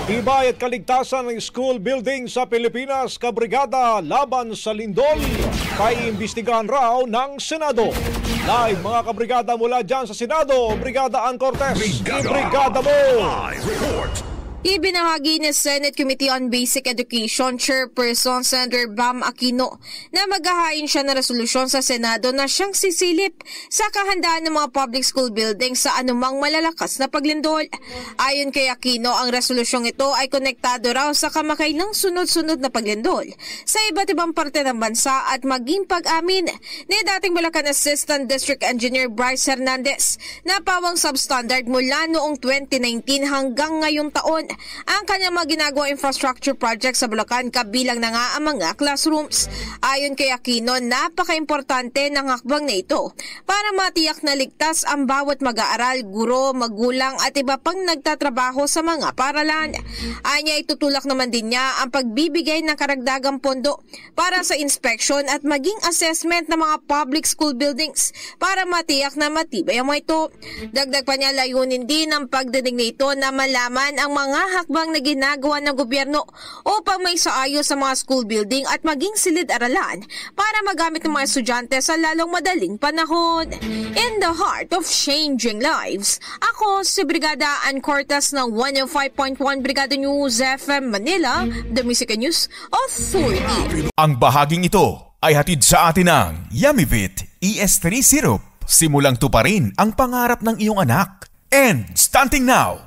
Tibay at kaligtasan ng school building sa Pilipinas, kabrigada laban sa lindol, paiimbestigahan raw ng Senado. Live mga kabrigada mula dyan sa Senado, Brigada Ann Cortez, ibrigada mo! Live report! Ibinahagi ni Senate Committee on Basic Education Chairperson Senator Bam Aquino na maghahain siya ng resolusyon sa Senado na siyang sisilip sa kahandaan ng mga public school buildings sa anumang malalakas na paglindol. Ayon kay Aquino, ang resolusyong ito ay konektado raw sa kamakay ng sunod-sunod na paglindol sa iba't ibang parte ng bansa at maging pag-amin ni dating Bulacan Assistant District Engineer Bryce Hernandez na pawang substandard mula noong 2019 hanggang ngayong taon ang kanyang mga ginagawa infrastructure project sa Bulacan, kabilang na nga ang mga classrooms. Ayon kay Aquino, napaka-importante ng hakbang na ito para matiyak na ligtas ang bawat mag-aaral, guro, magulang at iba pang nagtatrabaho sa mga paaralan. Anya, itutulak naman din niya ang pagbibigay ng karagdagang pondo para sa inspection at maging assessment ng mga public school buildings para matiyak na matibay ang mga ito. Dagdag pa niya, layunin din ang pagdinig na ito na malaman ang mga hakbang na ginagawa ng gobyerno upang may saayos sa mga school building at maging silid-aralan para magamit ng mga estudyante sa lalong madaling panahon. In the heart of changing lives, ako si Brigada Ann Cortez ng 105.1 Brigada News FM Manila, The Music News Authority. Ang bahaging ito ay hatid sa atin ng Yummy-Vit ES3 Syrup. Simulang tuparin ang pangarap ng iyong anak. And starting now,